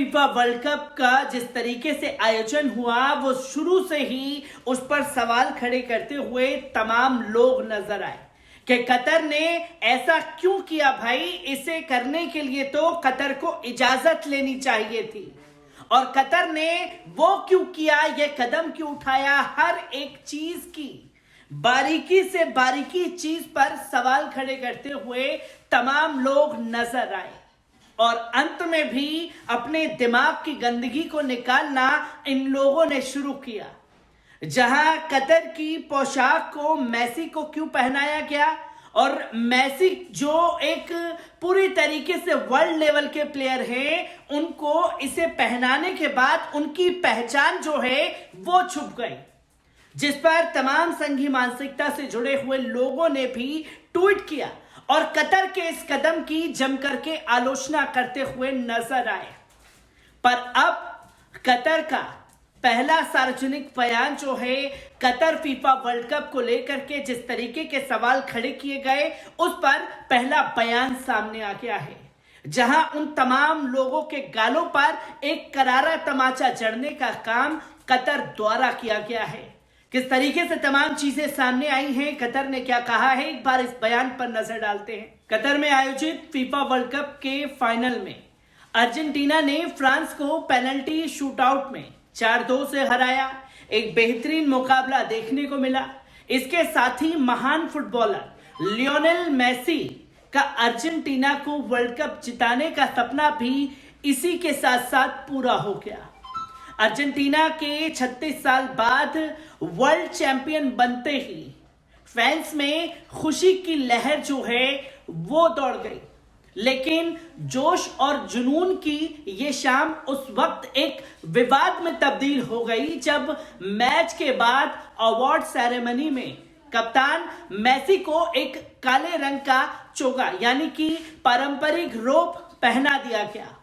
FIFA world cup का जिस तरीके से आयोजन हुआ वो शुरू से ही उस पर सवाल खड़े करते हुए तमाम लोग नजर आए कि कतर ने ऐसा क्यों किया भाई। इसे करने के लिए तो कतर को इजाजत लेनी चाहिए थी और कतर ने वो क्यों किया, ये कदम क्यों उठाया। हर एक चीज की बारीकी से बारीकी चीज पर सवाल खड़े करते हुए तमाम लोग नजर आए और अंत में भी अपने दिमाग की गंदगी को निकालना इन लोगों ने शुरू किया। जहां कतर की पोशाक को मेसी को क्यों पहनाया गया और मेसी जो एक पूरी तरीके से वर्ल्ड लेवल के प्लेयर हैं, उनको इसे पहनाने के बाद उनकी पहचान जो है वो छुप गई, जिस पर तमाम संघी मानसिकता से जुड़े हुए लोगों ने भी ट्वीट किया और कतर के इस कदम की जमकर के आलोचना करते हुए नजर आए। पर अब कतर का पहला सार्वजनिक बयान जो है कतर फीफा वर्ल्ड कप को लेकर के जिस तरीके के सवाल खड़े किए गए, उस पर पहला बयान सामने आ गया है, जहां उन तमाम लोगों के गालों पर एक करारा तमाचा जड़ने का काम कतर द्वारा किया गया है। किस तरीके से तमाम चीजें सामने आई हैं, कतर ने क्या कहा है, एक बार इस बयान पर नजर डालते हैं। कतर में आयोजित फीफा वर्ल्ड कप के फाइनल में अर्जेंटीना ने फ्रांस को पेनल्टी शूटआउट में 4-2 से हराया। एक बेहतरीन मुकाबला देखने को मिला। इसके साथ ही महान फुटबॉलर लियोनेल मेसी का अर्जेंटीना को वर्ल्ड कप जिताने का सपना भी इसी के साथ साथ पूरा हो गया। अर्जेंटीना के 36 साल बाद वर्ल्ड चैंपियन बनते ही फैंस में खुशी की लहर जो है वो दौड़ गई, लेकिन जोश और जुनून की ये शाम उस वक्त एक विवाद में तब्दील हो गई जब मैच के बाद अवार्ड सेरेमनी में कप्तान मेसी को एक काले रंग का चोगा यानी कि पारंपरिक रोब पहना दिया गया,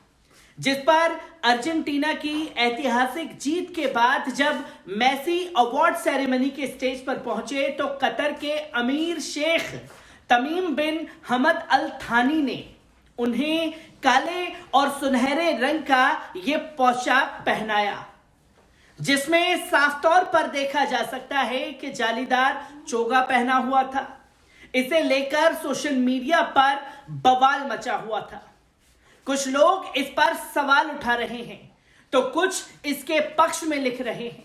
जिस पर अर्जेंटीना की ऐतिहासिक जीत के बाद जब मेसी अवार्ड सेरेमनी के स्टेज पर पहुंचे तो कतर के अमीर शेख तमीम बिन हमद अल थानी ने उन्हें काले और सुनहरे रंग का ये पोशाक पहनाया, जिसमें साफ तौर पर देखा जा सकता है कि जालीदार चोगा पहना हुआ था। इसे लेकर सोशल मीडिया पर बवाल मचा हुआ था। कुछ लोग इस पर सवाल उठा रहे हैं तो कुछ इसके पक्ष में लिख रहे हैं।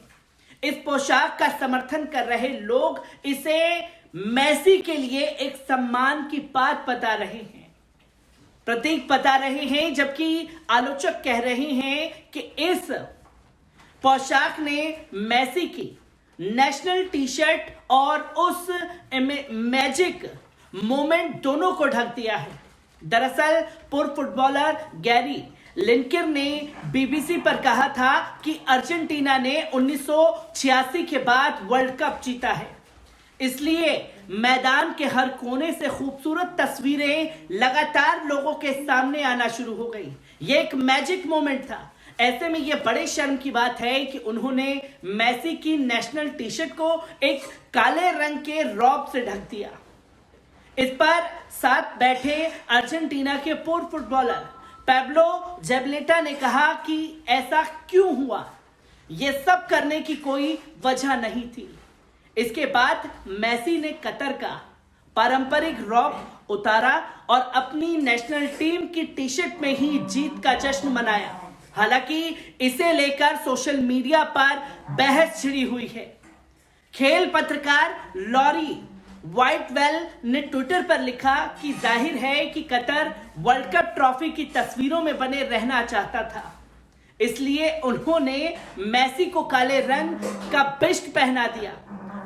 इस पोशाक का समर्थन कर रहे लोग इसे मेसी के लिए एक सम्मान की बात बता रहे हैं, प्रतीक बता रहे हैं, जबकि आलोचक कह रहे हैं कि इस पोशाक ने मेसी की नेशनल टी शर्ट और उस मैजिक मोमेंट दोनों को ढक दिया है। दरअसल पूर्व फुटबॉलर गैरी लिनकर ने बीबीसी पर कहा था कि अर्जेंटीना ने 1986 के बाद वर्ल्ड कप जीता है, इसलिए मैदान के हर कोने से खूबसूरत तस्वीरें लगातार लोगों के सामने आना शुरू हो गई। ये एक मैजिक मोमेंट था। ऐसे में ये बड़े शर्म की बात है कि उन्होंने मेसी की नेशनल टी शर्ट को एक काले रंग के रॉब से ढक दिया। इस पर साथ बैठे अर्जेंटीना के पूर्व फुटबॉलर पैब्लो ज़ैबलेटा ने कहा कि ऐसा क्यों हुआ, ये सब करने की कोई वजह नहीं थी। इसके बाद मेसी ने कतर का पारंपरिक रॉब उतारा और अपनी नेशनल टीम की टी शर्ट में ही जीत का जश्न मनाया। हालांकि इसे लेकर सोशल मीडिया पर बहस छिड़ी हुई है। खेल पत्रकार लॉरी व्हाइटवेल ने ट्विटर पर लिखा कि जाहिर है कि कतर वर्ल्ड कप ट्रॉफी की तस्वीरों में बने रहना चाहता था, इसलिए उन्होंने मेसी को काले रंग का बिस्ट पहना दिया,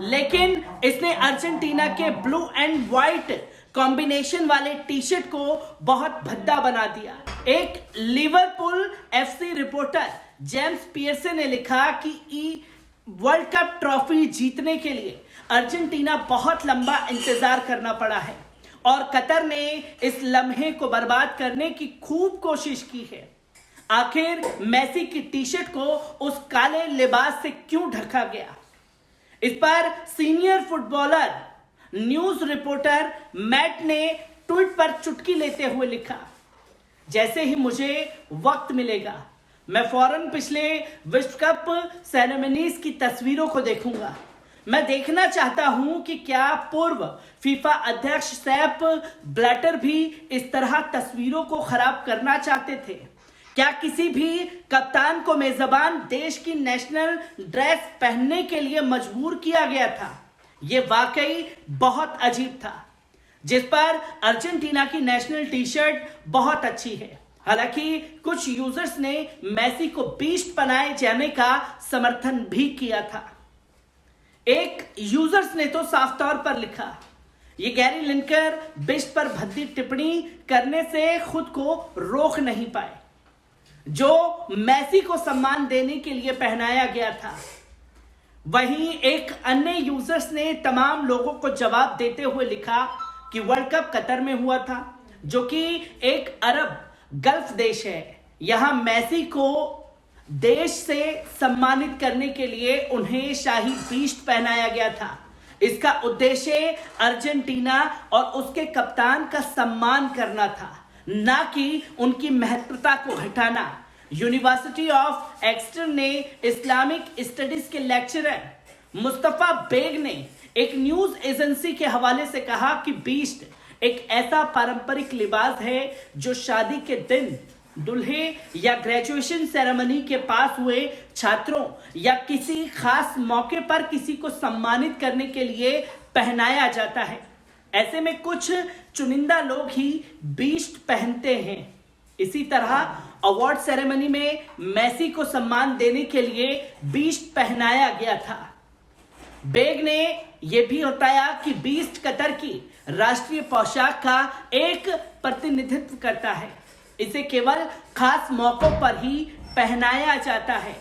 लेकिन इसने अर्जेंटीना के ब्लू एंड व्हाइट कॉम्बिनेशन वाले टी शर्ट को बहुत भद्दा बना दिया। एक Liverpool FC reporter James Pearson ने लिखा कि वर्ल्ड कप ट्रॉफी जीतने के लिए अर्जेंटीना बहुत लंबा इंतजार करना पड़ा है और कतर ने इस लम्हे को बर्बाद करने की खूब कोशिश की है। आखिर मेसी की टी शर्ट को उस काले लिबास से क्यों ढका गया? इस पर senior footballer news reporter Matt ने ट्वीट पर चुटकी लेते हुए लिखा, जैसे ही मुझे वक्त मिलेगा मैं फौरन पिछले विश्व कप सेरेमनीज की तस्वीरों को देखूंगा। मैं देखना चाहता हूं कि क्या पूर्व फीफा अध्यक्ष सेप ब्लैटर भी इस तरह तस्वीरों को खराब करना चाहते थे। क्या किसी भी कप्तान को मेजबान देश की नेशनल ड्रेस पहनने के लिए मजबूर किया गया था? यह वाकई बहुत अजीब था। जिस पर अर्जेंटीना की नेशनल टी शर्ट बहुत अच्छी है। हालांकि कुछ यूजर्स ने मेसी को बीस्ट बनाए जाने का समर्थन भी किया था। एक यूजर्स ने तो साफ तौर पर लिखा, ये गैरी लिनकर बीस्ट पर भद्दी टिप्पणी करने से खुद को रोक नहीं पाए, जो मेसी को सम्मान देने के लिए पहनाया गया था। वहीं एक अन्य यूजर्स ने तमाम लोगों को जवाब देते हुए लिखा कि वर्ल्ड कप कतर में हुआ था, जो कि एक अरब गल्फ देश है। यहां मेसी को देश से सम्मानित करने के लिए उन्हें शाही बीस्ट पहनाया गया था। इसका उद्देश्य अर्जेंटीना और उसके कप्तान का सम्मान करना था, ना कि उनकी महत्वता को घटाना। यूनिवर्सिटी ऑफ एक्सटर ने इस्लामिक स्टडीज के लेक्चरर मुस्तफा बेग ने एक न्यूज एजेंसी के हवाले से कहा कि बीस्ट एक ऐसा पारंपरिक लिबास है जो शादी के दिन दूल्हे या ग्रेजुएशन सेरेमनी के पास हुए छात्रों या किसी खास मौके पर किसी को सम्मानित करने के लिए पहनाया जाता है। ऐसे में कुछ चुनिंदा लोग ही बीस्ट पहनते हैं। इसी तरह अवार्ड सेरेमनी में मेसी को सम्मान देने के लिए बीस्ट पहनाया गया था। बेग ने यह भी बताया कि बीस्ट कतर की राष्ट्रीय पोशाक का एक प्रतिनिधित्व करता है। इसे केवल खास मौकों पर ही पहनाया जाता है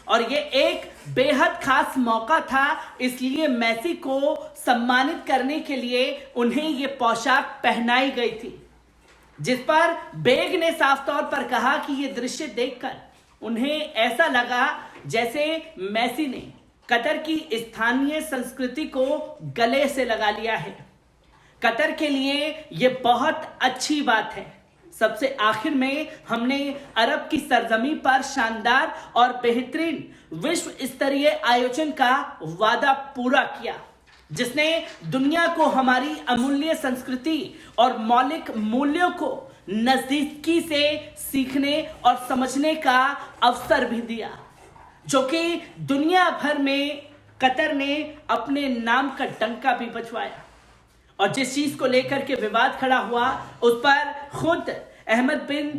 और यह एक बेहद खास मौका था, इसलिए मेसी को सम्मानित करने के लिए उन्हें यह पोशाक पहनाई गई थी। जिस पर बेग ने साफ तौर पर कहा कि यह दृश्य देखकर उन्हें ऐसा लगा जैसे मेसी ने कतर की स्थानीय संस्कृति को गले से लगा लिया है। कतर के लिए यह बहुत अच्छी बात है। सबसे आखिर में हमने अरब की सरजमी पर शानदार और बेहतरीन विश्व स्तरीय आयोजन का वादा पूरा किया, जिसने दुनिया को हमारी अमूल्य संस्कृति और मौलिक मूल्यों को नजदीकी से सीखने और समझने का अवसर भी दिया, जो कि दुनिया भर में कतर ने अपने नाम का डंका भी बजवाया। और जिस चीज को लेकर के विवाद खड़ा हुआ, उस पर खुद अहमद बिन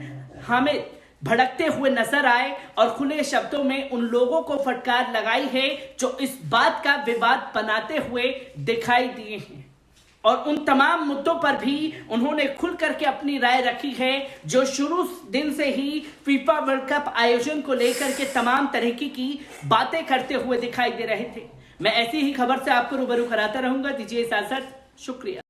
हामिद भड़कते हुए नजर आए और खुले शब्दों में उन लोगों को फटकार लगाई है जो इस बात का विवाद बनाते हुए दिखाई दिए हैं। और उन तमाम मुद्दों पर भी उन्होंने खुल करके अपनी राय रखी है, जो शुरू दिन से ही फीफा वर्ल्ड कप आयोजन को लेकर के तमाम तरह की बातें करते हुए दिखाई दे रहे थे। मैं ऐसी ही खबर से आपको रूबरू कराता रहूंगा। दीजिए इजाजत, शुक्रिया।